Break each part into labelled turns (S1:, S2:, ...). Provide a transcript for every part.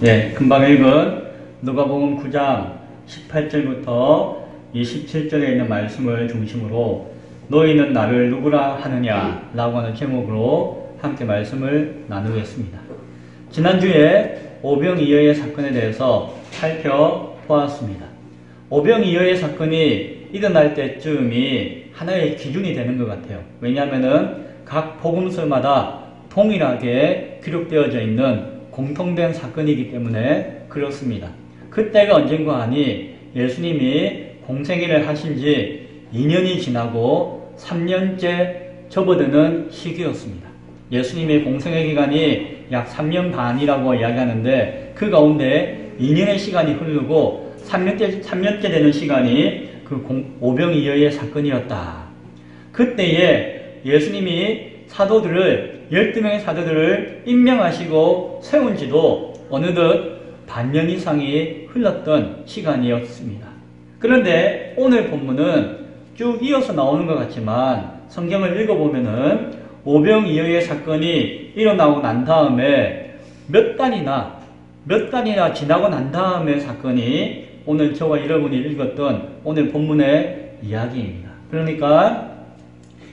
S1: 예, 금방 읽은 누가복음 9장 18절부터 27절에 있는 말씀을 중심으로 너희는 나를 누구라 하느냐 라고 하는 제목으로 함께 말씀을 나누겠습니다. 지난주에 오병이어의 사건에 대해서 살펴보았습니다. 오병이어의 사건이 일어날 때쯤이 하나의 기준이 되는 것 같아요. 왜냐하면 각 복음서마다 동일하게 기록되어져 있는 공통된 사건이기 때문에 그렇습니다. 그때가 언젠가 하니 예수님이 공생애를 하신 지 2년이 지나고 3년째 접어드는 시기였습니다. 예수님의 공생애 기간이 약 3년 반이라고 이야기하는데 그 가운데 2년의 시간이 흐르고 3년째 되는 시간이 그 오병이어의 사건이었다. 그때에 예수님이 12명의 사도들을 임명하시고 세운 지도 어느덧 반년 이상이 흘렀던 시간이었습니다. 그런데 오늘 본문은 쭉 이어서 나오는 것 같지만 성경을 읽어보면은 오병이어의 사건이 일어나고 난 다음에 몇 달이나 지나고 난 다음에 사건이 오늘 저와 여러분이 읽었던 오늘 본문의 이야기입니다. 그러니까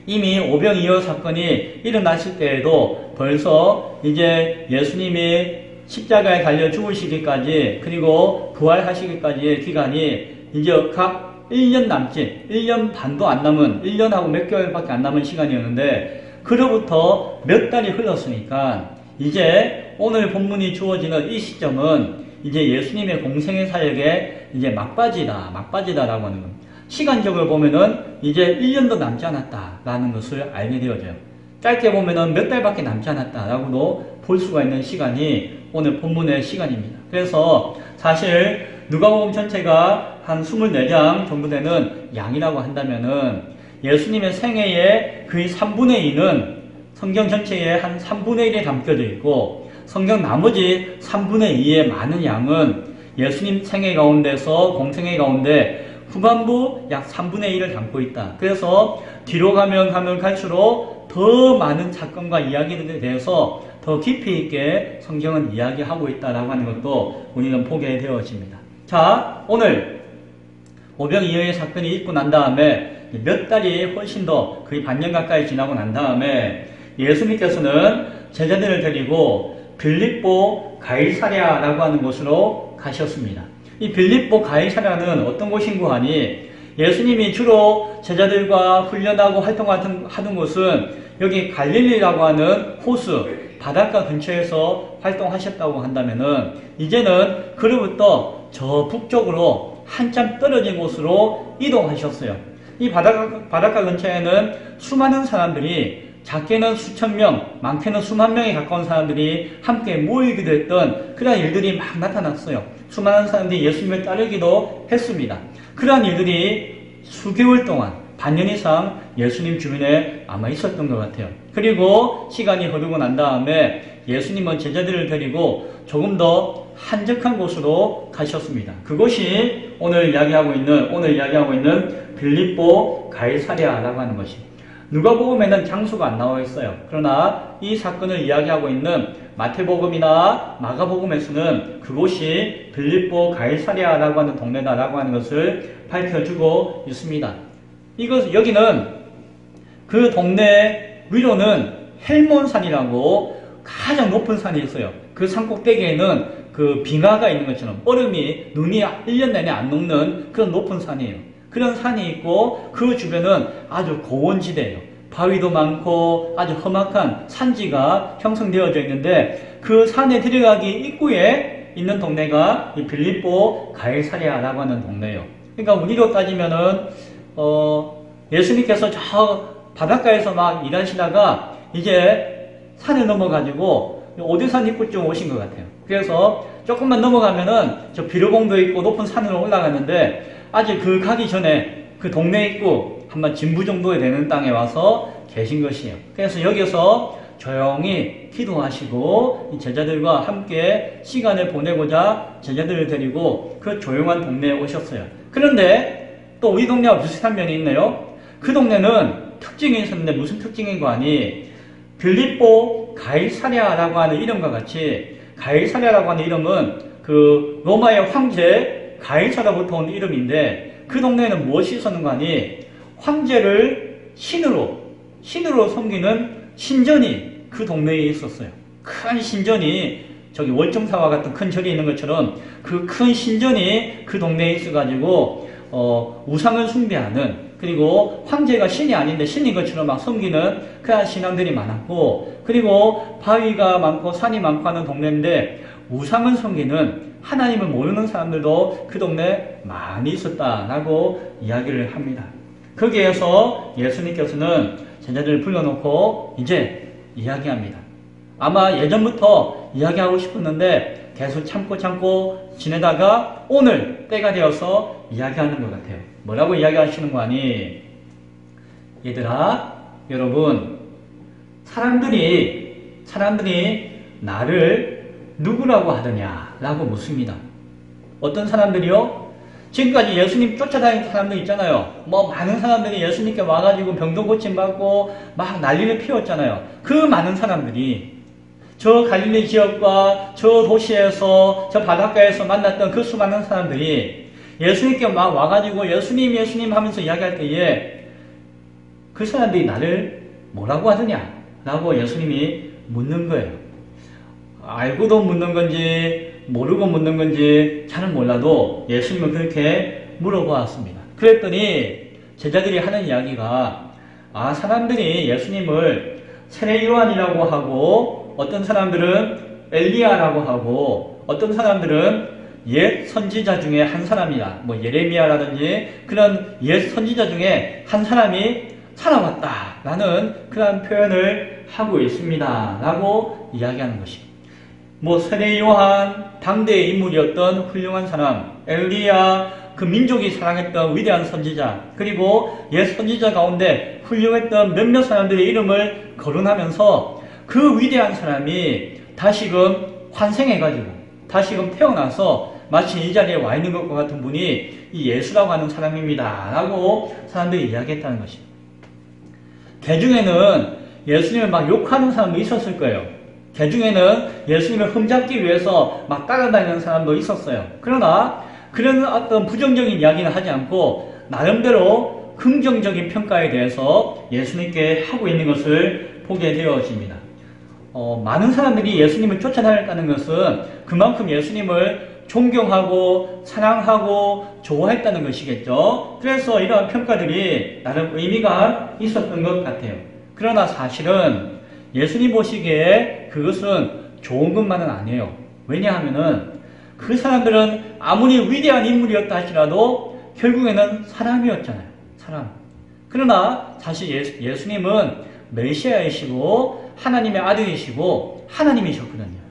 S1: 이미 오병이어 사건이 일어났을 때에도 벌써 이제 예수님이 십자가에 달려 죽으시기까지 그리고 부활하시기까지의 기간이 이제 각 1년 남짓, 1년 반도 안 남은 1년하고 몇 개월밖에 안 남은 시간이었는데 그로부터 몇 달이 흘렀으니까 이제 오늘 본문이 주어지는 이 시점은 이제 예수님의 공생애 사역에 이제 막바지다라고 하는 겁니다. 시간적으로 보면은 이제 1년도 남지 않았다라는 것을 알게 되어져요. 짧게 보면은 몇 달밖에 남지 않았다라고도 볼 수가 있는 시간이 오늘 본문의 시간입니다. 그래서 사실 누가복음 전체가 한 24장 정도 되는 양이라고 한다면은 예수님의 생애의 거의 3분의 2는 성경 전체에 한 3분의 1에 담겨져 있고 성경 나머지 3분의 2의 많은 양은 예수님 생애 가운데서 공생애 가운데 후반부 약 3분의 1을 담고 있다. 그래서 뒤로 가면 갈수록 더 많은 사건과 이야기들에 대해서 더 깊이 있게 성경은 이야기하고 있다라고 하는 것도 우리는 보게 되어집니다. 자, 오늘 오병이어의 사건이 있고 난 다음에 몇 달이 훨씬 더 거의 반년 가까이 지나고 난 다음에 예수님께서는 제자들을 데리고 빌립보 가이사랴라고 하는 곳으로 가셨습니다. 이 빌립보 가이사랴는 어떤 곳인고 하니 예수님이 주로 제자들과 훈련하고 활동하던 곳은 여기 갈릴리라고 하는 호수, 바닷가 근처에서 활동하셨다고 한다면은 이제는 그로부터 저 북쪽으로 한참 떨어진 곳으로 이동하셨어요. 이 바닷가 근처에는 수많은 사람들이 작게는 수천 명, 많게는 수만 명에 가까운 사람들이 함께 모이기도 했던 그런 일들이 막 나타났어요. 수많은 사람들이 예수님을 따르기도 했습니다. 그러한 일들이 수개월 동안, 반년 이상 예수님 주변에 아마 있었던 것 같아요. 그리고 시간이 흐르고 난 다음에 예수님은 제자들을 데리고 조금 더 한적한 곳으로 가셨습니다. 그곳이 오늘 이야기하고 있는 빌립보 가이사랴라고 하는 것입니다. 누가복음에는 장소가 안 나와 있어요. 그러나 이 사건을 이야기하고 있는 마태복음이나 마가복음에서는 그곳이 빌립보 가이사랴라고 하는 동네다라고 하는 것을 밝혀주고 있습니다. 여기는 그 동네 위로는 헬몬산이라고 가장 높은 산이 있어요. 그 산 꼭대기에는 그 빙하가 있는 것처럼 눈이 1년 내내 안 녹는 그런 높은 산이에요. 그런 산이 있고 그 주변은 아주 고원지대예요. 바위도 많고 아주 험악한 산지가 형성되어져 있는데 그 산에 들어가기 입구에 있는 동네가 이 빌립보 가이사랴라고 하는 동네예요. 그러니까 우리로 따지면은 예수님께서 저 바닷가에서 막 일하시다가 이제 산에 넘어가지고 오대산 입구쯤 오신 것 같아요. 그래서 조금만 넘어가면은 저 비료봉도 있고 높은 산으로 올라가는데 아직 그 가기 전에 그 동네 입구 한번 진부 정도에 되는 땅에 와서 계신 것이에요. 그래서 여기서 조용히 기도하시고 제자들과 함께 시간을 보내고자 제자들을 데리고 그 조용한 동네에 오셨어요. 그런데 또 우리 동네와 비슷한 면이 있네요. 그 동네는 특징이 있었는데 무슨 특징인 거 아니? 빌립보 가이사랴라고 하는 이름과 같이 가이사랴라고 하는 이름은 그 로마의 황제 가이사랴부터 온 이름인데 그 동네에는 무엇이 있었는가 하니 황제를 신으로 섬기는 신전이 그 동네에 있었어요. 큰 신전이 저기 월정사와 같은 큰 절이 있는 것처럼 그 큰 신전이 그 동네에 있어가지고 우상을 숭배하는, 그리고 황제가 신이 아닌데 신인 것처럼 막 섬기는 그런 신앙들이 많았고, 그리고 바위가 많고 산이 많고 하는 동네인데 우상을 섬기는 하나님을 모르는 사람들도 그 동네에 많이 있었다라고 이야기를 합니다. 거기에서 예수님께서는 제자들을 불러놓고 이제 이야기합니다. 아마 예전부터 이야기하고 싶었는데 계속 참고 지내다가 오늘 때가 되어서 이야기하는 것 같아요. 뭐라고 이야기하시는 거 아니? 얘들아, 여러분, 사람들이 나를 누구라고 하느냐 라고 묻습니다. 어떤 사람들이요? 지금까지 예수님 쫓아다니는 사람들 있잖아요. 많은 사람들이 예수님께 와가지고 병도 고침받고 막 난리를 피웠잖아요. 그 많은 사람들이 저 갈릴리 지역과 저 도시에서 저 바닷가에서 만났던 그 수많은 사람들이 예수님께 막 와가지고 예수님 하면서 이야기할 때에 그 사람들이 나를 뭐라고 하느냐 라고 예수님이 묻는 거예요. 알고도 묻는 건지 모르고 묻는 건지 잘은 몰라도 예수님은 그렇게 물어보았습니다. 그랬더니 제자들이 하는 이야기가 사람들이 예수님을 세례 요한이라고 하고 어떤 사람들은 엘리야라고 하고 어떤 사람들은 옛 선지자 중에 한 사람이다. 예레미야라든지 그런 옛 선지자 중에 한 사람이 살아왔다라는 그런 표현을 하고 있습니다. 라고 이야기하는 것입니다. 세례 요한, 당대의 인물이었던 훌륭한 사람, 엘리야, 그 민족이 사랑했던 위대한 선지자, 그리고 옛 선지자 가운데 훌륭했던 몇몇 사람들의 이름을 거론하면서 그 위대한 사람이 다시금 환생해가지고 다시금 태어나서 마치 이 자리에 와 있는 것과 같은 분이 이 예수라고 하는 사람입니다. 라고 사람들이 이야기했다는 것입니다. 개 중에는 예수님을 막 욕하는 사람도 있었을 거예요. 개 중에는 예수님을 흠잡기 위해서 막 따라다니는 사람도 있었어요. 그러나 그런 어떤 부정적인 이야기는 하지 않고 나름대로 긍정적인 평가에 대해서 예수님께 하고 있는 것을 보게 되어집니다. 많은 사람들이 예수님을 쫓아다녔다는 것은 그만큼 예수님을 존경하고 사랑하고 좋아했다는 것이겠죠. 그래서 이러한 평가들이 나름 의미가 있었던 것 같아요. 그러나 사실은 예수님 보시기에 그것은 좋은 것만은 아니에요. 왜냐하면은 그 사람들은 아무리 위대한 인물이었다 하시라도 결국에는 사람이었잖아요. 사람. 그러나 사실 예수님은 메시아이시고 하나님의 아들이시고 하나님이셨거든요.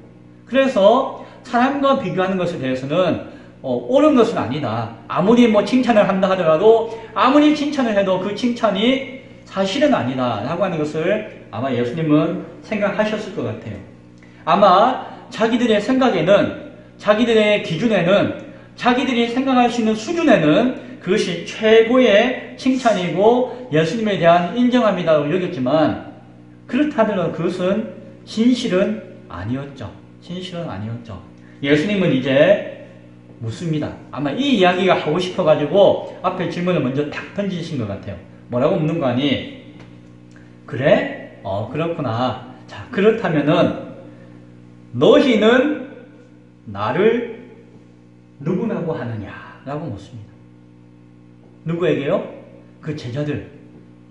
S1: 그래서 사람과 비교하는 것에 대해서는 옳은 것은 아니다. 아무리 칭찬을 한다 하더라도 아무리 칭찬을 해도 그 칭찬이 사실은 아니다 라고 하는 것을 아마 예수님은 생각하셨을 것 같아요. 아마 자기들의 생각에는, 자기들의 기준에는, 자기들이 생각할 수 있는 수준에는 그것이 최고의 칭찬이고 예수님에 대한 인정함이라고 여겼지만 그렇다 하더라도 그것은 진실은 아니었죠. 진실은 아니었죠. 예수님은 이제 묻습니다. 아마 이 이야기가 하고 싶어가지고 앞에 질문을 먼저 탁 던지신 것 같아요. 뭐라고 묻는 거 아니? 그래? 그렇구나. 자, 그렇다면은 너희는 나를 누구라고 하느냐? 라고 묻습니다. 누구에게요? 그 제자들,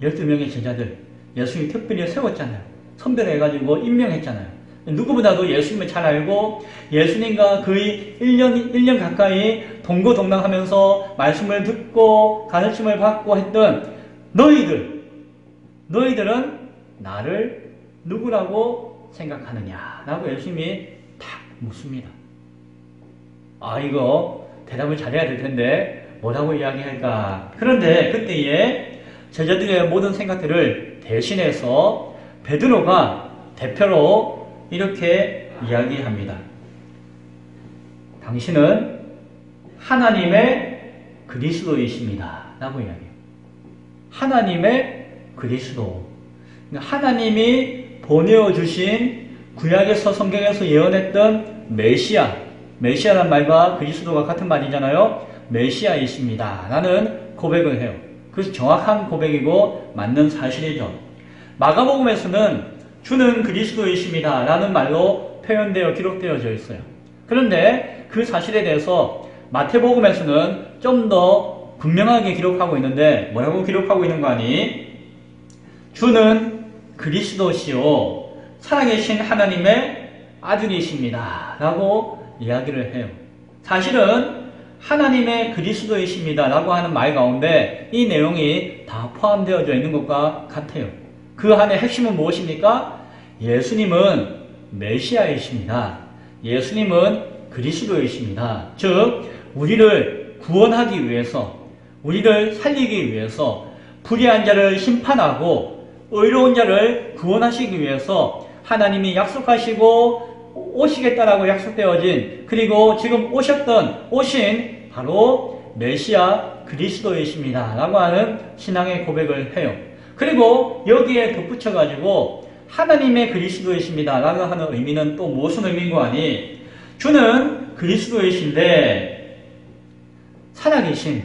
S1: 12명의 제자들. 예수님이 특별히 세웠잖아요. 선별해가지고 임명했잖아요. 누구보다도 예수님을 잘 알고 예수님과 거의 1년 가까이 동고동락하면서 말씀을 듣고 가르침을 받고 했던 너희들은 나를 누구라고 생각하느냐? 라고 예수님이 탁 묻습니다. 이거 대답을 잘해야 될 텐데 뭐라고 이야기할까? 그런데 그때에 제자들의 모든 생각들을 대신해서 베드로가 대표로 이렇게 이야기합니다. 당신은 하나님의 그리스도이십니다. 라고 이야기해요. 하나님의 그리스도. 하나님이 보내어 주신 구약에서 성경에서 예언했던 메시아란 말과 그리스도가 같은 말이잖아요. 메시아이십니다 라는 고백을 해요. 그래서 정확한 고백이고 맞는 사실이죠. 마가복음에서는 주는 그리스도이십니다 라는 말로 표현되어 기록되어져 있어요. 그런데 그 사실에 대해서 마태복음에서는 좀 더 분명하게 기록하고 있는데 뭐라고 기록하고 있는 거 아니? 주는 그리스도시요 살아계신 하나님의 아들이십니다 라고 이야기를 해요. 사실은 하나님의 그리스도이십니다 라고 하는 말 가운데 이 내용이 다 포함되어져 있는 것과 같아요. 그 안에 핵심은 무엇입니까? 예수님은 메시아이십니다. 예수님은 그리스도이십니다. 즉 우리를 구원하기 위해서, 우리를 살리기 위해서, 불의한 자를 심판하고 의로운 자를 구원하시기 위해서 하나님이 약속하시고 오시겠다라고 약속되어진, 그리고 지금 오신 바로 메시아 그리스도이십니다 라고 하는 신앙의 고백을 해요. 그리고 여기에 덧붙여가지고 하나님의 그리스도이십니다 라고 하는 의미는 또 무슨 의미인 거 아니? 주는 그리스도이신데 살아계신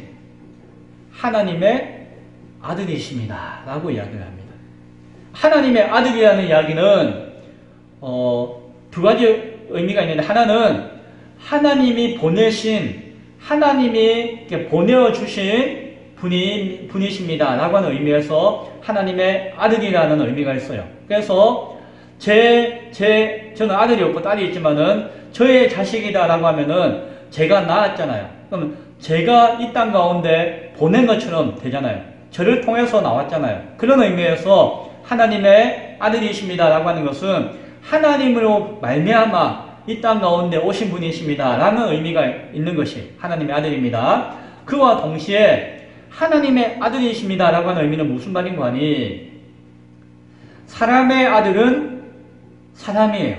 S1: 하나님의 아들이십니다 라고 이야기를 합니다. 하나님의 아들이라는 이야기는 두 가지 의미가 있는데, 하나는 하나님이 보내신, 하나님이 보내어주신 분이십니다 라고 하는 의미에서 하나님의 아들이라는 의미가 있어요. 그래서 저는 아들이 없고 딸이 있지만은 저의 자식이다 라고 하면은 제가 낳았잖아요. 그럼 제가 이 땅 가운데 보낸 것처럼 되잖아요. 저를 통해서 나왔잖아요. 그런 의미에서 하나님의 아들이십니다 라고 하는 것은 하나님으로 말미암아 이 땅 가운데 오신 분이십니다 라는 의미가 있는 것이 하나님의 아들입니다. 그와 동시에 하나님의 아들이십니다 라고 하는 의미는 무슨 말인 거 아니? 사람의 아들은 사람이에요.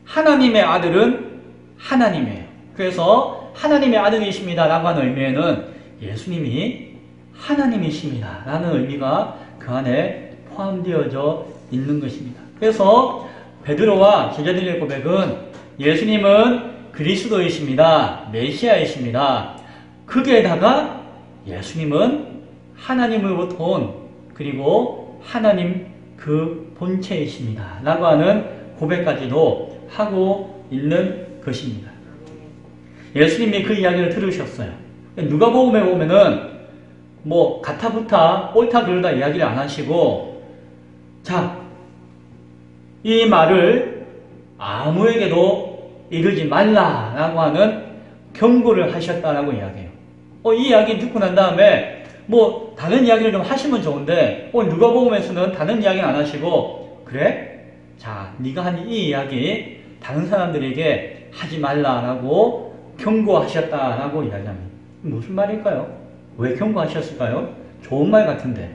S1: 하나님의 아들은 하나님이에요. 그래서 하나님의 아들이십니다 라고 하는 의미에는 예수님이 하나님이십니다 라는 의미가 그 안에 포함되어져 있는 것입니다. 그래서 베드로와 제자들의 고백은 예수님은 그리스도이십니다. 메시아이십니다. 거기에다가 예수님은 하나님으로부터 온, 그리고 하나님 그 본체이십니다 라고 하는 고백까지도 하고 있는 것입니다. 예수님이 그 이야기를 들으셨어요. 누가복음에 보면은 가타부타 옳다 그르다 이야기를 안 하시고, 자, 이 말을 아무에게도 이르지 말라라고 하는 경고를 하셨다라고 이야기해요. 이 이야기 듣고 난 다음에 다른 이야기를 좀 하시면 좋은데 누가복음에서는 다른 이야기는 안 하시고, 그래? 자, 네가 한 이 이야기 다른 사람들에게 하지 말라라고 경고하셨다라고 이야기합니다. 무슨 말일까요? 왜 경고하셨을까요? 좋은 말 같은데.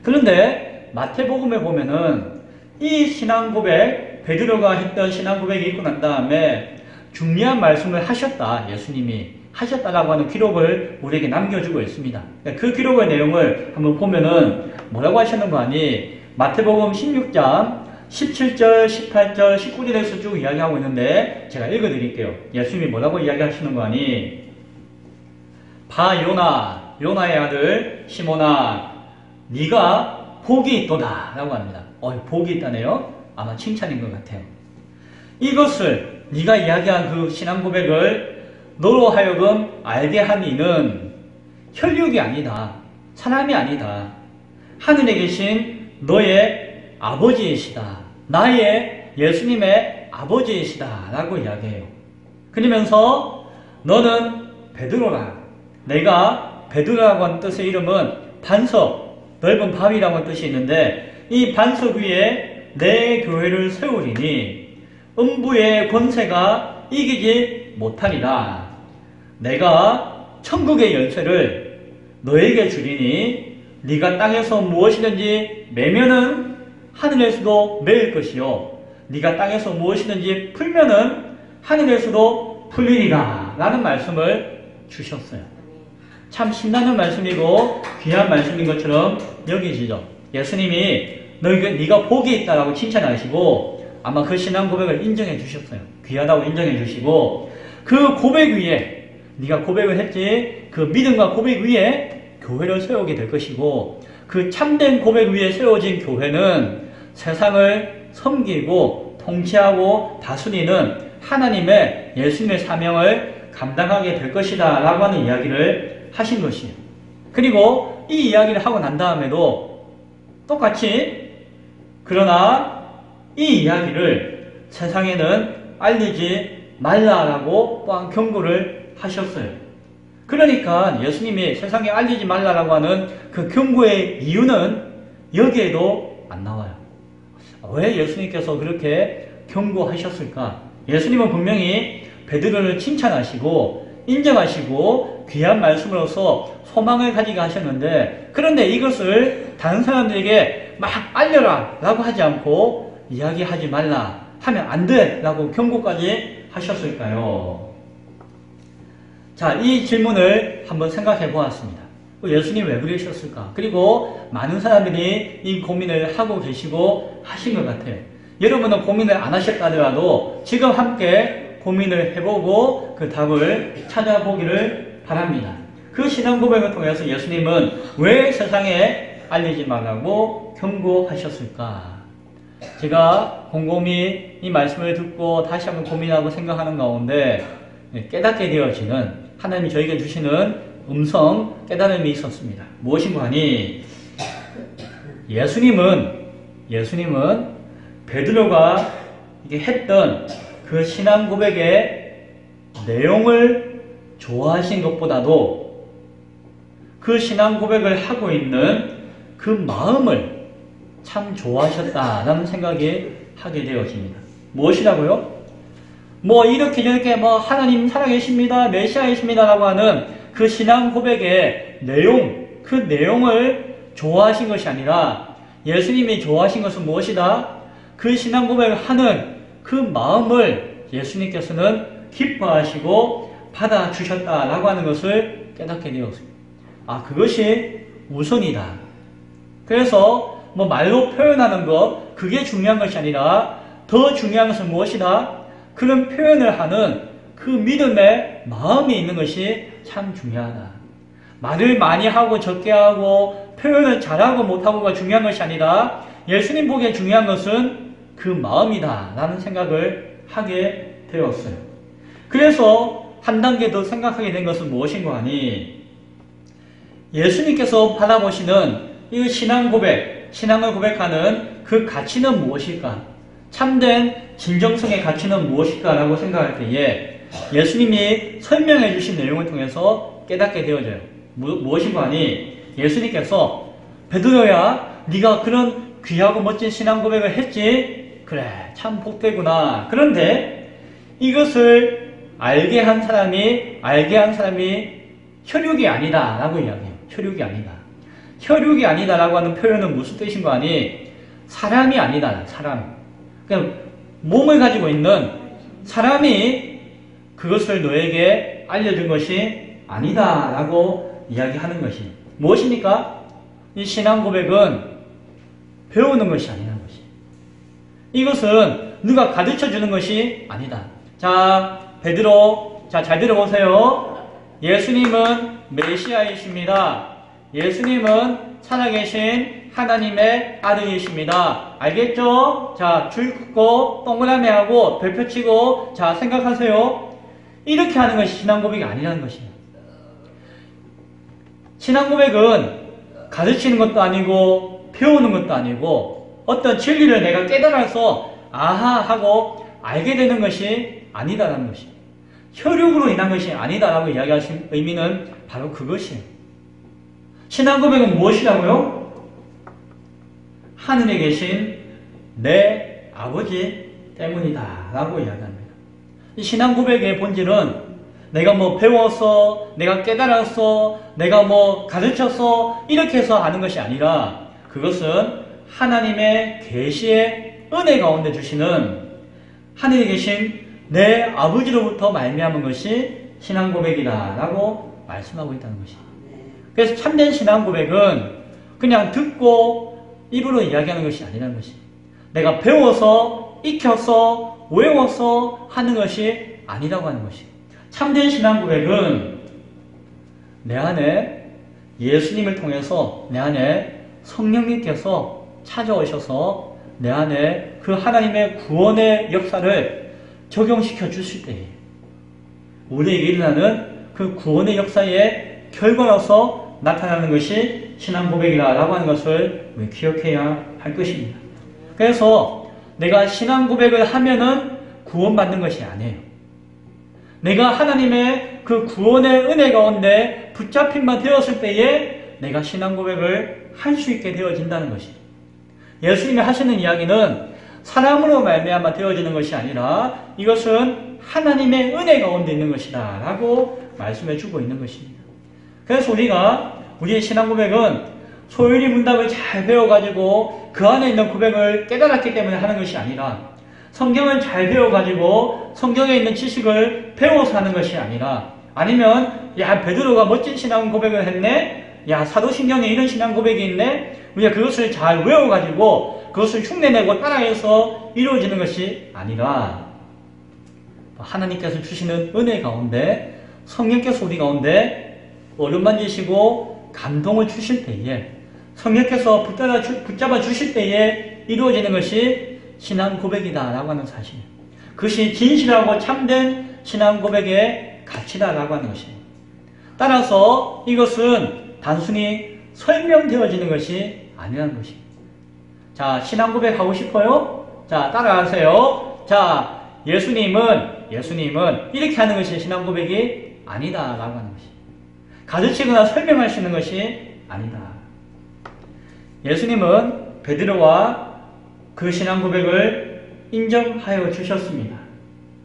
S1: 그런데 마태복음에 보면은 이 신앙 고백, 베드로가 했던 신앙 고백이 있고 난 다음에 중요한 말씀을 하셨다, 예수님이 하셨다라고 하는 기록을 우리에게 남겨주고 있습니다. 그 기록의 내용을 한번 보면은 뭐라고 하셨는 거 아니? 마태복음 16장 17절, 18절, 19절에서 쭉 이야기하고 있는데 제가 읽어드릴게요. 예수님이 뭐라고 이야기하시는 거 아니? 바 요나의 아들 시몬아, 네가 복이 있도다 라고 합니다. 복이 있다네요? 아마 칭찬인 것 같아요. 이것을 네가 이야기한 그 신앙 고백을 너로 하여금 알게 한 이는 혈육이 아니다, 사람이 아니다, 하늘에 계신 너의 아버지이시다, 나의 예수님의 아버지이시다 라고 이야기해요. 그러면서 너는 베드로라. 내가 베드로라고 하는 뜻의 이름은 반석, 넓은 바위라고 하는 뜻이 있는데, 이 반석 위에 내 교회를 세우리니 음부의 권세가 이기지 못하리라. 내가 천국의 열쇠를 너에게 주리니 네가 땅에서 무엇이든지 매면은 하늘에서도 매일 것이요, 네가 땅에서 무엇이든지 풀면은 하늘에서도 풀리리라 라는 말씀을 주셨어요. 참 신나는 말씀이고 귀한 말씀인 것처럼 여기지죠. 예수님이 네가 복이 있다라고 칭찬하시고, 아마 그 신앙 고백을 인정해 주셨어요. 귀하다고 인정해 주시고 그 고백 위에 네가 고백을 했지 그 믿음과 고백 위에 교회를 세우게 될 것이고 그 참된 고백 위에 세워진 교회는 세상을 섬기고 통치하고 다스리는 하나님의 예수님의 사명을 감당하게 될 것이다 라고 하는 이야기를 하신 것이에요. 그리고 이 이야기를 하고 난 다음에도 똑같이 그러나 이 이야기를 세상에는 알리지 말라라고 또한 경고를 하셨어요. 그러니까 예수님이 세상에 알리지 말라라고 하는 그 경고의 이유는 여기에도 안 나와요. 왜 예수님께서 그렇게 경고하셨을까? 예수님은 분명히 베드로를 칭찬하시고 인정하시고 귀한 말씀으로서 소망을 가지게 하셨는데 그런데 이것을 다른 사람들에게 막 알려라 라고 하지 않고 이야기하지 말라 하면 안 돼 라고 경고까지 하셨을까요? 자, 이 질문을 한번 생각해 보았습니다. 예수님 왜 그러셨을까? 그리고 많은 사람들이 이 고민을 하고 계시고 하신 것 같아요. 여러분은 고민을 안 하셨다더라도 지금 함께 고민을 해보고 그 답을 찾아보기를 바랍니다. 그 신앙 고백을 통해서 예수님은 왜 세상에 알리지 말라고 경고하셨을까? 제가 곰곰이 이 말씀을 듣고 다시 한번 고민하고 생각하는 가운데 깨닫게 되어지는 하나님이 저에게 주시는 음성 깨달음이 있었습니다. 무엇인가 하니 예수님은 베드로가 이게 했던 그 신앙 고백의 내용을 좋아하신 것보다도 그 신앙 고백을 하고 있는 그 마음을 참 좋아하셨다라는 생각이 하게 되어집니다. 무엇이라고요? 이렇게 저렇게 하나님 살아계십니다, 메시아이십니다라고 하는 그 신앙 고백의 내용, 그 내용을 좋아하신 것이 아니라 예수님이 좋아하신 것은 무엇이다? 그 신앙 고백을 하는 그 마음을 예수님께서는 기뻐하시고 받아주셨다라고 하는 것을 깨닫게 되었습니다. 그것이 우선이다. 그래서 말로 표현하는 것, 그게 중요한 것이 아니라 더 중요한 것은 무엇이다? 그런 표현을 하는 그 믿음의 마음이 있는 것이 참 중요하다. 말을 많이 하고 적게 하고 표현을 잘하고 못하고가 중요한 것이 아니라 예수님 보기에 중요한 것은 그 마음이다 라는 생각을 하게 되었어요. 그래서 한 단계 더 생각하게 된 것은 무엇인가 하니 예수님께서 바라보시는 이 신앙 고백, 신앙을 고백하는 그 가치는 무엇일까? 참된 진정성의 가치는 무엇일까? 라고 생각할 때에 예수님이 설명해 주신 내용을 통해서 깨닫게 되어져요. 무엇인가 하니 예수님께서 베드로야 네가 그런 귀하고 멋진 신앙 고백을 했지? 그래 참 복되구나. 그런데 이것을 알게 한 사람이 혈육이 아니다 라고 이야기해요. 혈육이 아니다. 혈육이 아니다 라고 하는 표현은 무슨 뜻인가 하니 사람이 아니다. 사람. 그냥 몸을 가지고 있는 사람이 그것을 너에게 알려준 것이 아니다 라고 이야기하는 것이 무엇입니까? 이 신앙 고백은 배우는 것이 아니라는 것이 이것은 누가 가르쳐 주는 것이 아니다. 자, 베드로, 잘 들어보세요. 예수님은 메시아이십니다. 예수님은 살아계신 하나님의 아들이십니다. 알겠죠? 자, 줄 긋고 동그라미 하고 별표 치고 자, 생각하세요. 이렇게 하는 것이 신앙 고백이 아니라는 것이에요. 신앙 고백은 가르치는 것도 아니고 배우는 것도 아니고 어떤 진리를 내가 깨달아서 아하 하고 알게 되는 것이 아니다라는 것이에요. 혈육으로 인한 것이 아니다라고 이야기하신 의미는 바로 그것이에요. 신앙 고백은 무엇이라고요? 하늘에 계신 내 아버지 때문이다 라고 이야기합니다. 이 신앙 고백의 본질은 내가 배워서, 내가 깨달아서, 내가 가르쳐서 이렇게 해서 하는 것이 아니라 그것은 하나님의 계시의 은혜 가운데 주시는 하늘에 계신 내 아버지로부터 말미암은 것이 신앙 고백이다 라고 말씀하고 있다는 것입니다. 그래서 참된 신앙 고백은 그냥 듣고 입으로 이야기하는 것이 아니라는 것입니다. 내가 배워서 익혀서 외워서 하는 것이 아니라고 하는 것이. 참된 신앙 고백은 내 안에 예수님을 통해서 내 안에 성령님께서 찾아오셔서 내 안에 그 하나님의 구원의 역사를 적용시켜 주실 때에 우리에게 일어나는 그 구원의 역사의 결과로서 나타나는 것이 신앙 고백이라고 하는 것을 우리 기억해야 할 것입니다. 그래서 내가 신앙 고백을 하면은 구원받는 것이 아니에요. 내가 하나님의 그 구원의 은혜 가운데 붙잡힌만 되었을 때에 내가 신앙 고백을 할 수 있게 되어진다는 것이. 예수님이 하시는 이야기는 사람으로 말미암아 되어지는 것이 아니라 이것은 하나님의 은혜 가운데 있는 것이다 라고 말씀해 주고 있는 것입니다. 그래서 우리가 우리의 신앙 고백은 소율이 문답을 잘 배워가지고 그 안에 있는 고백을 깨달았기 때문에 하는 것이 아니라 성경을 잘 배워가지고 성경에 있는 지식을 배워서 하는 것이 아니라 아니면 야 베드로가 멋진 신앙 고백을 했네, 야 사도신경에 이런 신앙 고백이 있네, 우리가 그것을 잘 외워가지고 그것을 흉내내고 따라해서 이루어지는 것이 아니라 하나님께서 주시는 은혜 가운데 성령께서 우리 가운데 어루만지시고 감동을 주실 때에 성령께서 붙잡아 주실 때에 이루어지는 것이 신앙 고백이다 라고 하는 사실, 그것이 진실하고 참된 신앙 고백의 가치다 라고 하는 것입니다. 따라서 이것은 단순히 설명되어지는 것이 아니라는 것입니다. 자, 신앙 고백 하고 싶어요? 자, 따라하세요. 자, 예수님은 이렇게 하는 것이 신앙 고백이 아니다 라고 하는 것입니다. 가르치거나 설명할 수 있는 것이 아니다. 예수님은 베드로와 그 신앙 고백을 인정하여 주셨습니다.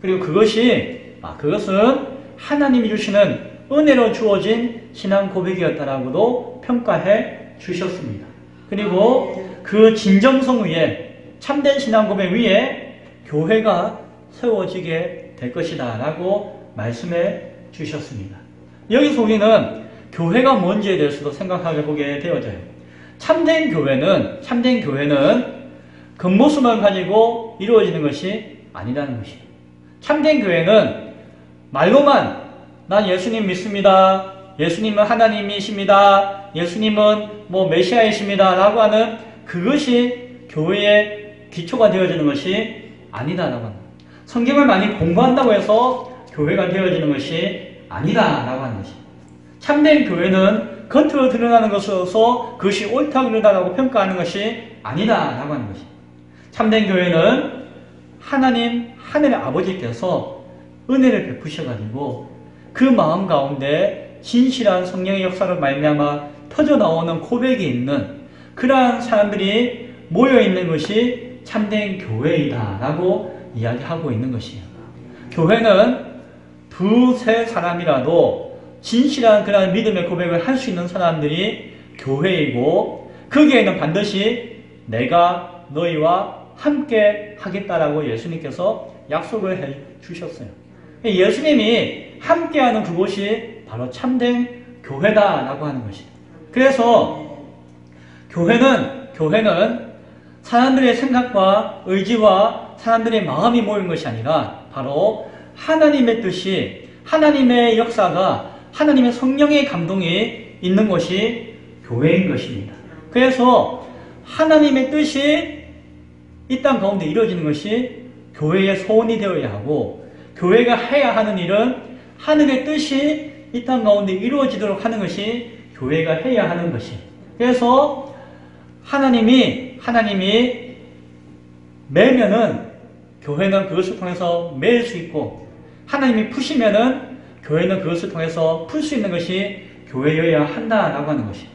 S1: 그리고 그것은 하나님이 주시는 은혜로 주어진 신앙 고백이었다라고도 평가해 주셨습니다. 그리고 그 진정성 위에 참된 신앙 고백 위에 교회가 세워지게 될 것이다 라고 말씀해 주셨습니다. 여기서 우리는 교회가 뭔지에 대해서도 생각해 보게 되어져요. 참된 교회는 겉모습만 가지고 이루어지는 것이 아니라는 것이에요. 참된 교회는 말로만 난 예수님 믿습니다, 예수님은 하나님이십니다, 예수님은 메시아이십니다 라고 하는 그것이 교회의 기초가 되어지는 것이 아니다라고 합니다. 성경을 많이 공부한다고 해서 교회가 되어지는 것이 아니다라고 하는 것입니다. 참된 교회는 겉으로 드러나는 것으로서 그것이 옳다 그르다라고 평가하는 것이 아니다라고 하는 것입니다. 참된 교회는 하늘의 아버지께서 은혜를 베푸셔가지고 그 마음 가운데 진실한 성령의 역사를 말미암아 터져나오는 고백이 있는 그러한 사람들이 모여있는 것이 참된 교회이다 라고 이야기하고 있는 것이에요. 교회는 두세 사람이라도 진실한 그러한 믿음의 고백을 할 수 있는 사람들이 교회이고 거기에는 반드시 내가 너희와 함께 하겠다라고 예수님께서 약속을 해 주셨어요. 예수님이 함께하는 그곳이 바로 참된 교회다라고 하는 것이에요. 그래서 교회는 사람들의 생각과 의지와 사람들의 마음이 모인 것이 아니라 바로 하나님의 뜻이, 하나님의 역사가, 하나님의 성령의 감동이 있는 것이 교회인 것입니다. 그래서 하나님의 뜻이 이 땅 가운데 이루어지는 것이 교회의 소원이 되어야 하고, 교회가 해야 하는 일은 하늘의 뜻이 이 땅 가운데 이루어지도록 하는 것이 교회가 해야 하는 것이. 그래서 하나님이 매면은 교회는 그것을 통해서 매일 수 있고, 하나님이 푸시면은 교회는 그것을 통해서 풀 수 있는 것이 교회여야 한다라고 하는 것이.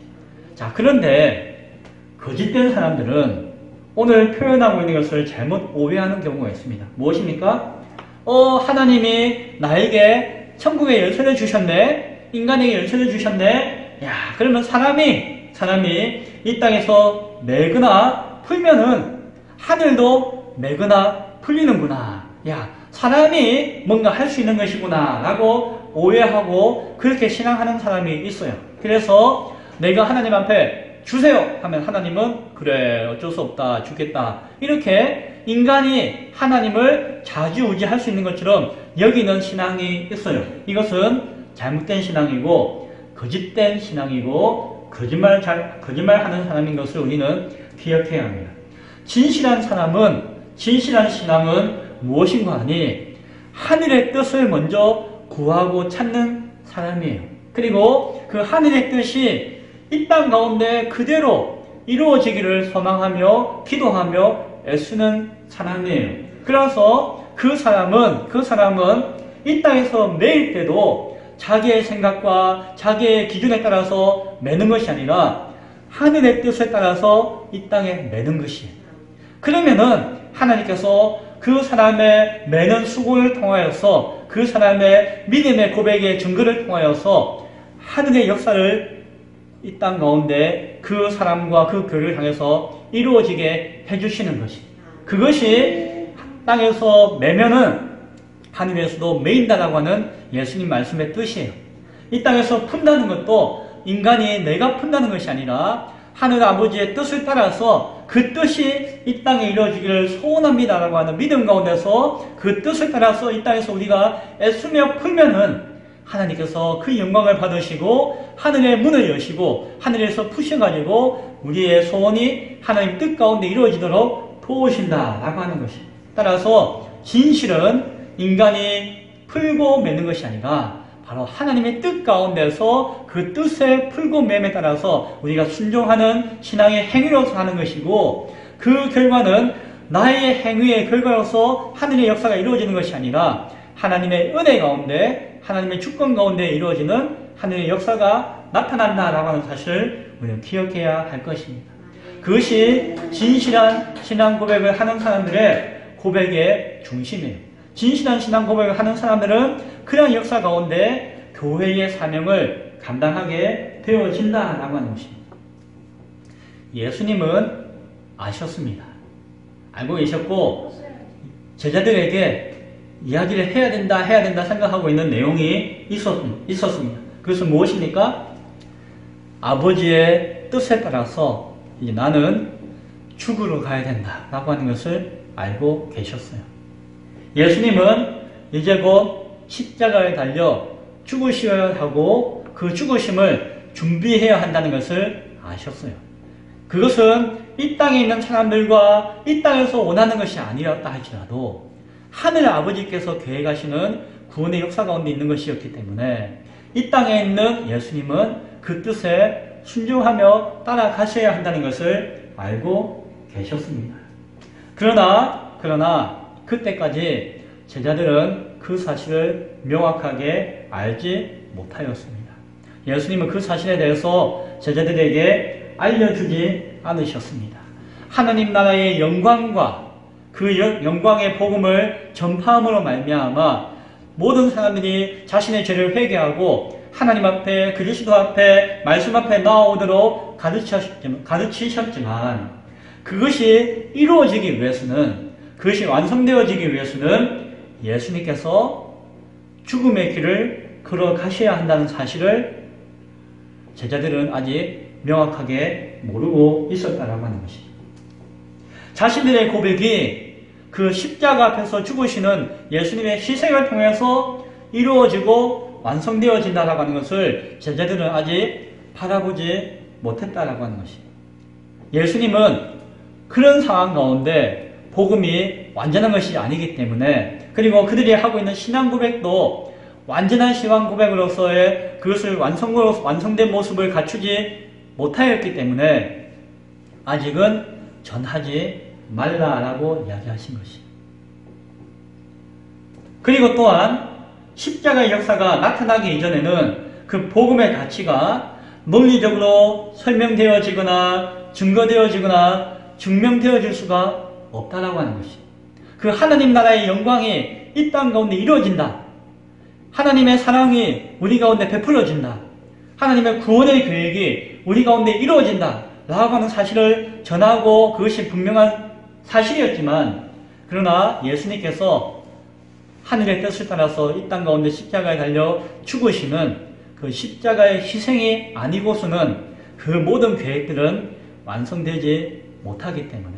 S1: 자, 그런데 거짓된 사람들은 오늘 표현하고 있는 것을 잘못 오해하는 경우가 있습니다. 무엇입니까? 하나님이 나에게 천국의 열쇠를 주셨네, 인간에게 열쇠를 주셨네. 야, 그러면 사람이 이 땅에서 매거나 풀면은 하늘도 매거나 풀리는구나. 야, 사람이 뭔가 할 수 있는 것이구나 라고 오해하고 그렇게 신앙하는 사람이 있어요. 그래서 내가 하나님 앞에 주세요 하면 하나님은 그래 어쩔 수 없다 주겠다 이렇게 인간이 하나님을 좌지우지할 수 있는 것처럼 여기는 신앙이 있어요. 이것은 잘못된 신앙이고 거짓된 신앙이고 거짓말하는 사람인 것을 우리는 기억해야 합니다. 진실한 신앙은 무엇인가 하니 하늘의 뜻을 먼저 구하고 찾는 사람이에요. 그리고 그 하늘의 뜻이 이 땅 가운데 그대로 이루어지기를 소망하며 기도하며 애쓰는 사람이에요. 그래서 그 사람은 이 땅에서 매일 때도 자기의 생각과 자기의 기준에 따라서 매는 것이 아니라 하늘의 뜻에 따라서 이 땅에 매는 것이에요. 그러면은 하나님께서 그 사람의 매는 수고를 통하여서 그 사람의 믿음의 고백의 증거를 통하여서 하늘의 역사를 이 땅 가운데 그 사람과 그 교회를 향해서 이루어지게 해주시는 것이 그것이 땅에서 매면은 하늘에서도 매인다라고 하는 예수님 말씀의 뜻이에요. 이 땅에서 푼다는 것도 인간이 내가 푼다는 것이 아니라 하늘 아버지의 뜻을 따라서 그 뜻이 이 땅에 이루어지기를 소원합니다라고 하는 믿음 가운데서 그 뜻을 따라서 이 땅에서 우리가 애쓰며 풀면은 하나님께서 그 영광을 받으시고 하늘의 문을 여시고 하늘에서 푸셔가지고 우리의 소원이 하나님 뜻 가운데 이루어지도록 도우신다라고 하는 것이 따라서 진실은 인간이 풀고 매는 것이 아니라 바로 하나님의 뜻 가운데서 그 뜻에 풀고 맴에 따라서 우리가 순종하는 신앙의 행위로서 하는 것이고 그 결과는 나의 행위의 결과로서 하늘의 역사가 이루어지는 것이 아니라 하나님의 은혜 가운데 하나님의 주권 가운데 이루어지는 하늘의 역사가 나타난다라고 하는 사실을 우리는 기억해야 할 것입니다. 그것이 진실한 신앙 고백을 하는 사람들의 고백의 중심이에요. 진실한 신앙 고백을 하는 사람들은 그런 역사 가운데 교회의 사명을 감당하게 되어진다라고 하는 것입니다. 예수님은 아셨습니다. 알고 계셨고 제자들에게 이야기를 해야 된다 생각하고 있는 내용이 있었습니다. 그것은 무엇입니까? 아버지의 뜻에 따라서 이제 나는 죽으러 가야 된다라고 하는 것을 알고 계셨어요. 예수님은 이제 곧 십자가에 달려 죽으셔야 하고 그 죽으심을 준비해야 한다는 것을 아셨어요. 그것은 이 땅에 있는 사람들과 이 땅에서 원하는 것이 아니었다 할지라도 하늘 아버지께서 계획하시는 구원의 역사 가운데 있는 것이었기 때문에 이 땅에 있는 예수님은 그 뜻에 순종하며 따라가셔야 한다는 것을 알고 계셨습니다. 그러나 그때까지 제자들은 그 사실을 명확하게 알지 못하였습니다. 예수님은 그 사실에 대해서 제자들에게 알려주지 않으셨습니다. 하나님 나라의 영광과 그 영광의 복음을 전파함으로 말미암아 모든 사람들이 자신의 죄를 회개하고 하나님 앞에 그리스도 앞에 말씀 앞에 나오도록 가르치셨지만 그것이 이루어지기 위해서는 그것이 완성되어지기 위해서는 예수님께서 죽음의 길을 걸어가셔야 한다는 사실을 제자들은 아직 명확하게 모르고 있었다라고 하는 것입니다. 자신들의 고백이 그 십자가 앞에서 죽으시는 예수님의 희생을 통해서 이루어지고 완성되어진다라고 하는 것을 제자들은 아직 바라보지 못했다라고 하는 것입니다. 예수님은 그런 상황 가운데 복음이 완전한 것이 아니기 때문에 그리고 그들이 하고 있는 신앙 고백도 완전한 신앙 고백으로서의 그것을 완성된 모습을 갖추지 못하였기 때문에 아직은 전하지 말라라고 이야기하신 것이. 그리고 또한 십자가의 역사가 나타나기 이전에는 그 복음의 가치가 논리적으로 설명되어지거나 증거되어지거나 증명되어질 수가 없다라고 하는 것이. 그 하나님 나라의 영광이 이 땅 가운데 이루어진다. 하나님의 사랑이 우리 가운데 베풀어진다. 하나님의 구원의 계획이 우리 가운데 이루어진다. 라고 하는 사실을 전하고 그것이 분명한 사실이었지만 그러나 예수님께서 하늘의 뜻을 따라서 이 땅 가운데 십자가에 달려 죽으시는 그 십자가의 희생이 아니고서는 그 모든 계획들은 완성되지 못하기 때문에,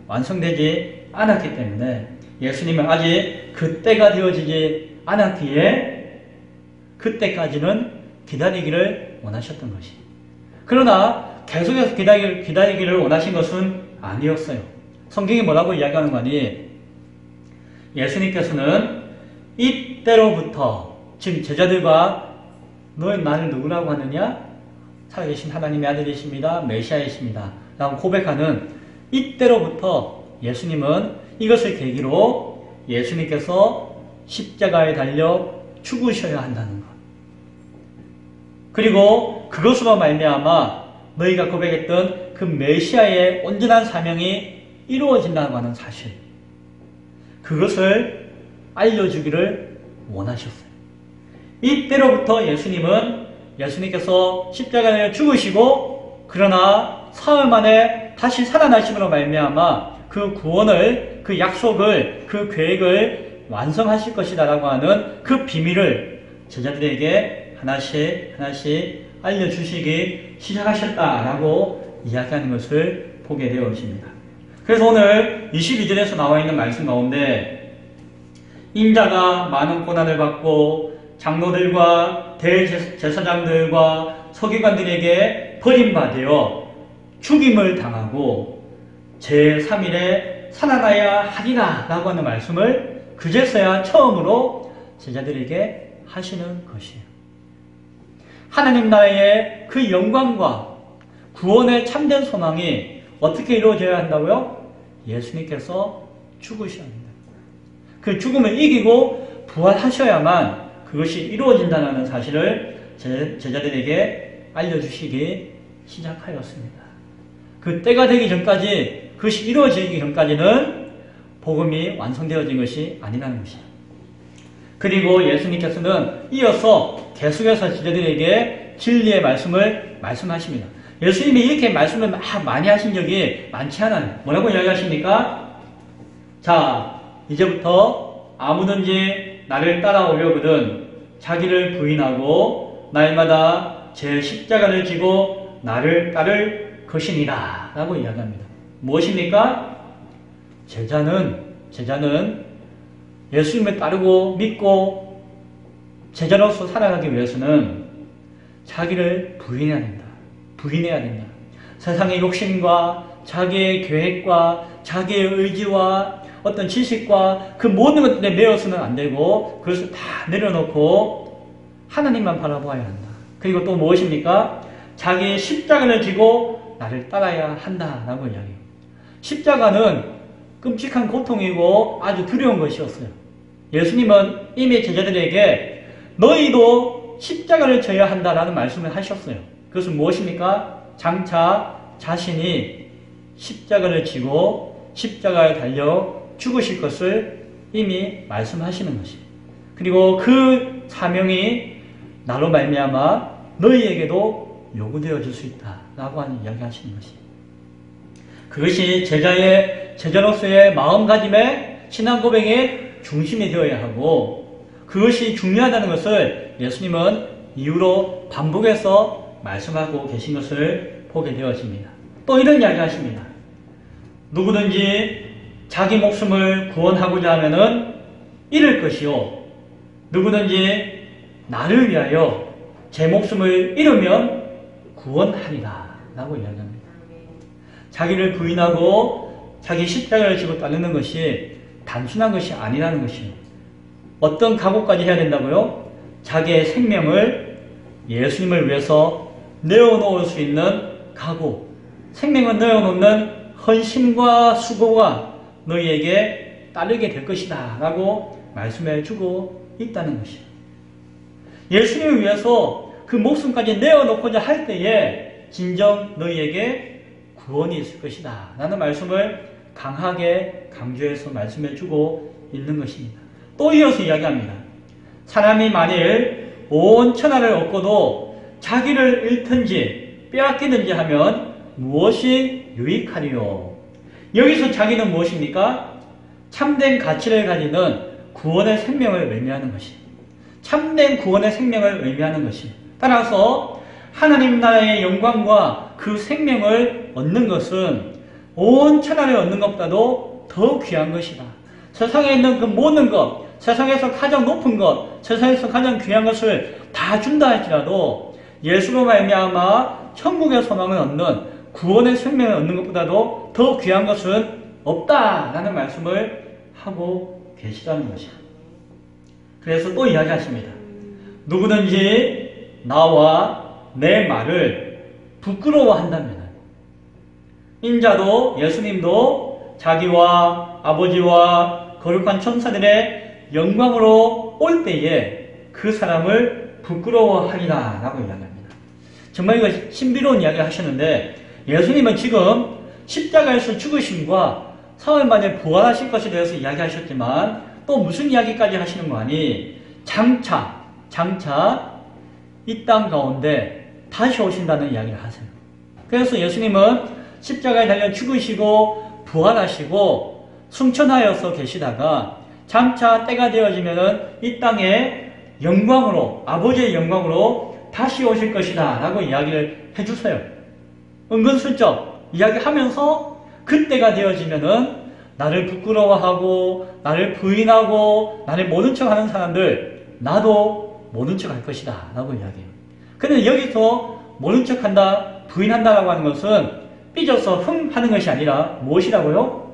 S1: 완성되지 않았기 때문에 예수님은 아직 그때가 되어지지 않았기에 그때까지는 기다리기를 원하셨던 것이. 그러나 계속해서 기다리기를 원하신 것은 아니었어요. 성경이 뭐라고 이야기하는 거니? 예수님께서는 이때로부터, 지금 제자들과 너희 나를 누구라고 하느냐? 살아계신 하나님의 아들이십니다. 메시아이십니다. 라고 고백하는 이때로부터 예수님은 이것을 계기로 예수님께서 십자가에 달려 죽으셔야 한다는 것. 그리고 그것으로 말미암아 너희가 고백했던 그 메시아의 온전한 사명이 이루어진다고 하는 사실, 그것을 알려주기를 원하셨어요. 이때로부터 예수님께서 십자가에 죽으시고 그러나 사흘 만에 다시 살아나심으로 말미암아 그 구원을, 그 약속을, 그 계획을 완성하실 것이다 라고 하는 그 비밀을 제자들에게 하나씩 알려주시기 시작하셨다라고 이야기하는 것을 보게 되어 있습니다. 그래서 오늘 22절에서 나와 있는 말씀 가운데 인자가 많은 고난을 받고 장로들과 대제사장들과 서기관들에게 버림받아 죽임을 당하고 제3일에 살아나야 하리라 라고 하는 말씀을 그제서야 처음으로 제자들에게 하시는 것이에요. 하나님 나라의 그 영광과 구원의 참된 소망이 어떻게 이루어져야 한다고요? 예수님께서 죽으셔야 합니다. 그 죽음을 이기고 부활하셔야만 그것이 이루어진다는 사실을 제자들에게 알려주시기 시작하였습니다. 그 때가 되기 전까지, 그것이 이루어지기 전까지는 복음이 완성되어진 것이 아니라는 것이에요. 그리고 예수님께서는 이어서 계속해서 제자들에게 진리의 말씀을 말씀하십니다. 예수님이 이렇게 말씀을 많이 하신 적이 많지 않아요. 뭐라고 이야기하십니까? 자, 이제부터 아무든지 나를 따라오려거든 자기를 부인하고 날마다 제 십자가를 지고 나를 따를 것이니라 라고 이야기합니다. 무엇입니까? 제자는 예수님을 따르고 믿고 제자로서 살아가기 위해서는 자기를 부인해야 된다. 세상의 욕심과 자기의 계획과 자기의 의지와 어떤 지식과 그 모든 것들에 매여서는 안 되고 그것을 다 내려놓고 하나님만 바라보아야 한다. 그리고 또 무엇입니까? 자기의 십자가를 지고 나를 따라야 한다라고 이야기해요. 십자가는 끔찍한 고통이고 아주 두려운 것이었어요. 예수님은 이미 제자들에게 너희도 십자가를 져야 한다라는 말씀을 하셨어요. 그것은 무엇입니까? 장차 자신이 십자가를 지고 십자가에 달려 죽으실 것을 이미 말씀하시는 것입니다. 그리고 그 사명이 나로 말미암아 너희에게도 요구되어질 수 있다라고 하는 이야기하시는 것입니다. 그것이 제자로서의 마음가짐의 신앙 고백의 중심이 되어야 하고 그것이 중요하다는 것을 예수님은 이후로 반복해서 말씀하고 계신 것을 보게 되어집니다. 또 이런 이야기 하십니다. 누구든지 자기 목숨을 구원하고자 하면은 잃을 것이요. 누구든지 나를 위하여 제 목숨을 잃으면 구원하리라 라고 이야기합니다. 자기를 부인하고 자기 십자가를 지고 따르는 것이 단순한 것이 아니라는 것이에요. 어떤 각오까지 해야 된다고요? 자기의 생명을 예수님을 위해서 내어놓을 수 있는 각오, 생명을 내어놓는 헌신과 수고가 너희에게 따르게 될 것이다 라고 말씀해 주고 있다는 것이에요. 예수님을 위해서 그 목숨까지 내어놓고자 할 때에 진정 너희에게 구원이 있을 것이다 라는 말씀을 강하게 강조해서 말씀해 주고 있는 것입니다. 또 이어서 이야기합니다. 사람이 만일 온 천하를 얻고도 자기를 잃든지 빼앗기든지 하면 무엇이 유익하리요? 여기서 자기는 무엇입니까? 참된 가치를 가지는 구원의 생명을 의미하는 것이. 참된 구원의 생명을 의미하는 것이. 따라서 하나님 나라의 영광과 그 생명을 얻는 것은 온 천하를 얻는 것보다도 더 귀한 것이다. 세상에 있는 그 모든 것, 세상에서 가장 높은 것, 세상에서 가장 귀한 것을 다 준다 할지라도 예수로 말미암아 천국의 소망을 얻는 구원의 생명을 얻는 것보다도 더 귀한 것은 없다라는 말씀을 하고 계시다는 것이야. 그래서 또 이야기하십니다. 누구든지 나와 내 말을 부끄러워한다면 인자도 예수님도 자기와 아버지와 거룩한 천사들의 영광으로 올 때에 그 사람을 부끄러워하리라 라고 이야기합니다. 정말 이거 신비로운 이야기를 하셨는데 예수님은 지금 십자가에서 죽으심과 사흘 만에 부활하실 것에 대해서 이야기하셨지만 또 무슨 이야기까지 하시는 거 아니? 장차 이 땅 가운데 다시 오신다는 이야기를 하세요. 그래서 예수님은 십자가에 달려 죽으시고 부활하시고 승천하여서 계시다가 장차 때가 되어지면은 이 땅에 영광으로 아버지의 영광으로 다시 오실 것이다 라고 이야기를 해주세요. 은근슬쩍 이야기하면서 그때가 되어지면은 나를 부끄러워하고 나를 부인하고 나를 모른 척하는 사람들 나도 모른 척할 것이다 라고 이야기해요. 근데 여기서 모른 척한다 부인한다 라고 하는 것은 삐져서 하는 것이 아니라 무엇이라고요?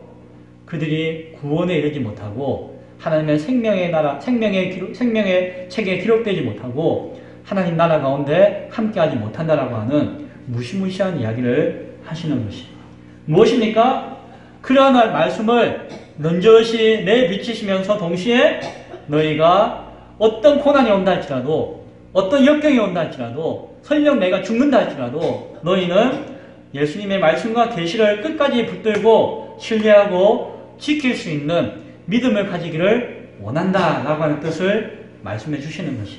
S1: 그들이 구원에 이르지 못하고 하나님의 생명의 나라 생명의 책에 기록되지 못하고 하나님 나라 가운데 함께하지 못한다라고 하는 무시무시한 이야기를 하시는 것이 무엇입니까? 그러한 말씀을 넌저시 내비치시면서 동시에 너희가 어떤 고난이 온다 할지라도 어떤 역경이 온다 할지라도 설령 내가 죽는다 할지라도 너희는 예수님의 말씀과 계시를 끝까지 붙들고 신뢰하고 지킬 수 있는 믿음을 가지기를 원한다 라고 하는 뜻을 말씀해 주시는 것이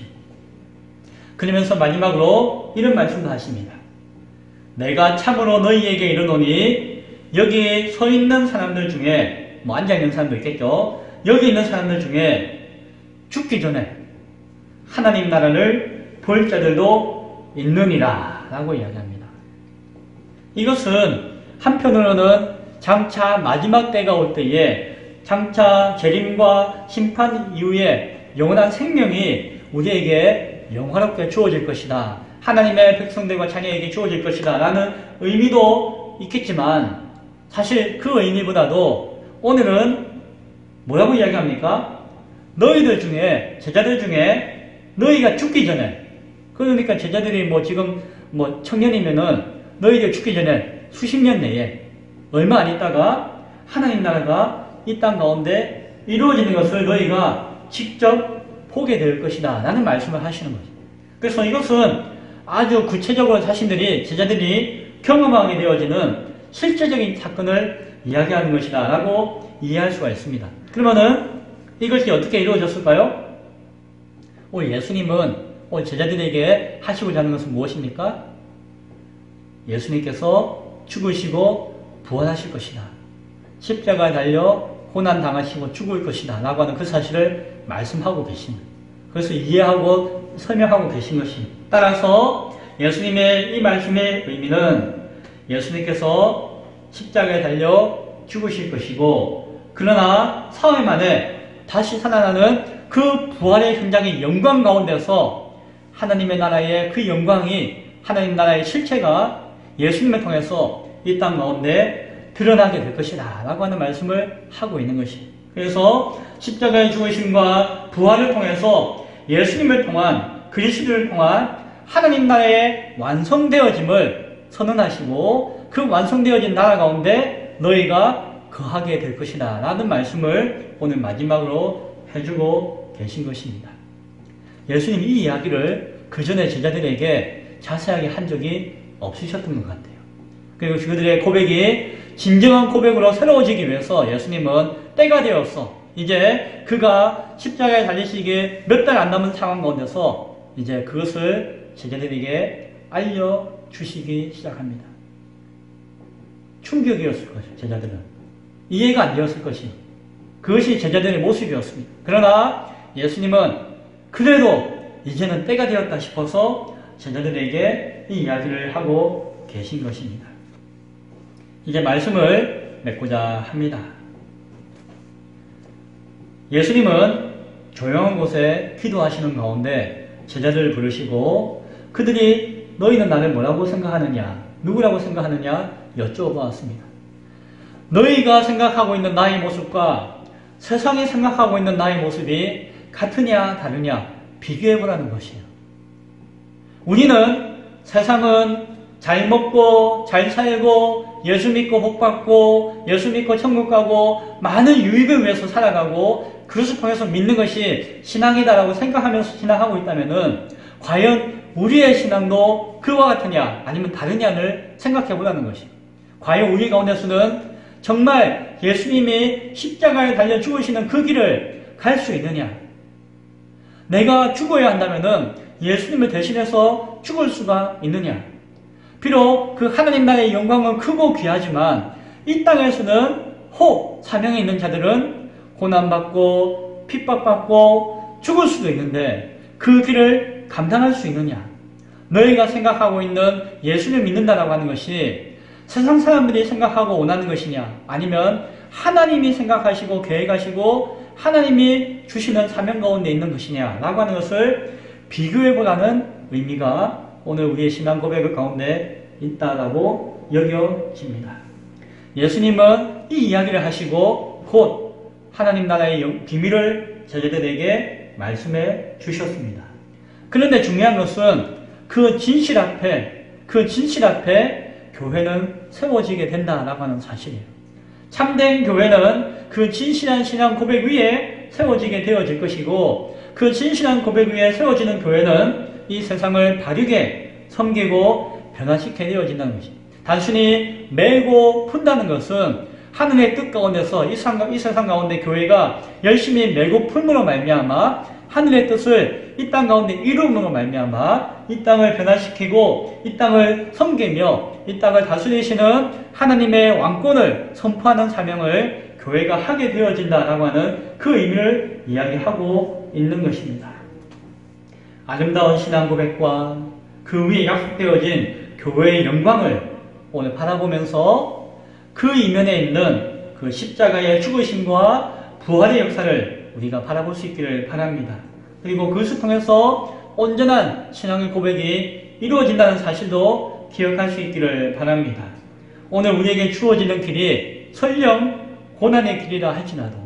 S1: 그러면서 마지막으로 이런 말씀도 하십니다. 내가 참으로 너희에게 이르노니 여기 서 있는 사람들 중에 앉아있는 사람도 있겠죠. 여기 있는 사람들 중에 죽기 전에 하나님 나라를 볼 자들도 있느니라 라고 이야기합니다. 이것은 한편으로는 장차 마지막 때가 올 때에 장차 재림과 심판 이후에 영원한 생명이 우리에게 영화롭게 주어질 것이다. 하나님의 백성들과 자녀에게 주어질 것이다 라는 의미도 있겠지만 사실 그 의미보다도 오늘은 뭐라고 이야기합니까? 너희들 중에 제자들 중에 너희가 죽기 전에 그러니까 제자들이 지금 청년이면은 너희들 죽기 전에 수십 년 내에 얼마 안 있다가 하나님 나라가 이 땅 가운데 이루어지는 것을 너희가 직접 보게 될 것이다 라는 말씀을 하시는 거죠. 그래서 이것은 아주 구체적으로 제자들이 경험하게 되어지는 실제적인 사건을 이야기하는 것이다 라고 이해할 수가 있습니다. 그러면은 이것이 어떻게 이루어졌을까요? 오늘 예수님은 오늘 제자들에게 하시고자 하는 것은 무엇입니까? 예수님께서 죽으시고 부활하실 것이다. 십자가에 달려 고난당하시고 죽을 것이다 라고 하는 그 사실을 말씀하고 계십니다. 그래서 이해하고 설명하고 계신 것입니다. 따라서 예수님의 이 말씀의 의미는 예수님께서 십자가에 달려 죽으실 것이고 그러나 사흘 만에 다시 살아나는 그 부활의 현장의 영광 가운데서 하나님의 나라의 그 영광이 하나님 나라의 실체가 예수님을 통해서 이 땅 가운데 드러나게 될 것이다 라고 하는 말씀을 하고 있는 것이 그래서 십자가의 죽으심과 부활을 통해서 예수님을 통한 그리스도를 통한 하나님 나라의 완성되어짐을 선언하시고 그 완성되어진 나라 가운데 너희가 거하게 될 것이다 라는 말씀을 오늘 마지막으로 해주고 계신 것입니다. 예수님이 이 이야기를 그 전에 제자들에게 자세하게 한 적이 없으셨던 것 같아요. 그리고 그들의 고백이 진정한 고백으로 새로워지기 위해서 예수님은 때가 되었어. 이제 그가 십자가에 달리시기에 몇 달 안 남은 상황 가운데서 이제 그것을 제자들에게 알려주시기 시작합니다. 충격이었을 것이죠. 제자들은 이해가 안 되었을 것이 그것이 제자들의 모습이었습니다. 그러나 예수님은 그래도 이제는 때가 되었다 싶어서 제자들에게 이 이야기를 하고 계신 것입니다. 이제 말씀을 맺고자 합니다. 예수님은 조용한 곳에 기도하시는 가운데 제자들을 부르시고 그들이 너희는 나를 뭐라고 생각하느냐, 누구라고 생각하느냐 여쭤보았습니다. 너희가 생각하고 있는 나의 모습과 세상이 생각하고 있는 나의 모습이 같으냐 다르냐 비교해보라는 것이에요. 우리는 세상은 잘 먹고 잘 살고 예수 믿고 복받고 예수 믿고 천국 가고 많은 유익을 위해서 살아가고 그것을 통해서 믿는 것이 신앙이다라고 생각하면서 신앙하고 있다면은 과연 우리의 신앙도 그와 같으냐 아니면 다르냐를 생각해 보라는 것이에요. 과연 우리 가운데서는 정말 예수님이 십자가에 달려 죽으시는 그 길을 갈 수 있느냐? 내가 죽어야 한다면은 예수님을 대신해서 죽을 수가 있느냐? 비록 그 하나님 나라의 영광은 크고 귀하지만 이 땅에서는 혹 사명에 있는 자들은 고난받고 핍박받고 죽을 수도 있는데 그 길을 감당할 수 있느냐? 너희가 생각하고 있는 예수를 믿는다라고 하는 것이 세상 사람들이 생각하고 원하는 것이냐? 아니면 하나님이 생각하시고 계획하시고 하나님이 주시는 사명 가운데 있는 것이냐? 라고 하는 것을 비교해보라는 의미가 오늘 우리의 신앙 고백 가운데 있다라고 여겨집니다. 예수님은 이 이야기를 하시고 곧 하나님 나라의 비밀을 제자들에게 말씀해 주셨습니다. 그런데 중요한 것은 그 진실 앞에 교회는 세워지게 된다라고 하는 사실이에요. 참된 교회는 그 진실한 신앙 고백 위에 세워지게 되어질 것이고 그 진실한 고백 위에 세워지는 교회는 이 세상을 바르게 섬기고 변화시켜 되어진다는 것입니다. 단순히 메고 푼다는 것은 하늘의 뜻 가운데서 이 세상 가운데 교회가 열심히 메고 풀므로 말미암아 하늘의 뜻을 이 땅 가운데 이루므로 말미암아 이 땅을 변화시키고 이 땅을 섬기며 이 땅을 다스리시는 하나님의 왕권을 선포하는 사명을 교회가 하게 되어진다라고 하는 그 의미를 이야기하고 있는 것입니다. 아름다운 신앙 고백과 그 위에 약속되어진 교회의 영광을 오늘 바라보면서 그 이면에 있는 그 십자가의 죽으심과 부활의 역사를 우리가 바라볼 수 있기를 바랍니다. 그리고 그것을 통해서 온전한 신앙의 고백이 이루어진다는 사실도 기억할 수 있기를 바랍니다. 오늘 우리에게 주어지는 길이 설령 고난의 길이라 할지라도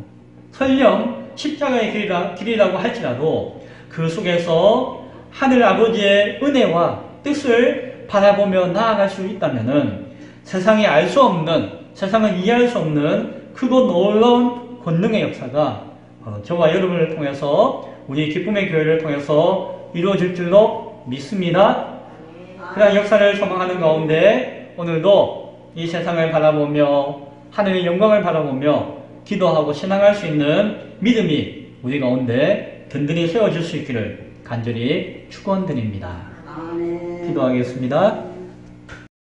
S1: 설령 십자가의 길이라고 할지라도 그 속에서 하늘 아버지의 은혜와 뜻을 바라보며 나아갈 수 있다면은 세상이 알 수 없는, 세상은 이해할 수 없는 크고 놀라운 권능의 역사가 저와 여러분을 통해서 우리 기쁨의 교회를 통해서 이루어질 줄로 믿습니다. 그런 역사를 소망하는 가운데 오늘도 이 세상을 바라보며 하늘의 영광을 바라보며 기도하고 신앙할 수 있는 믿음이 우리 가운데 든든히 세워질 수 있기를 간절히 축원드립니다. 기도하겠습니다.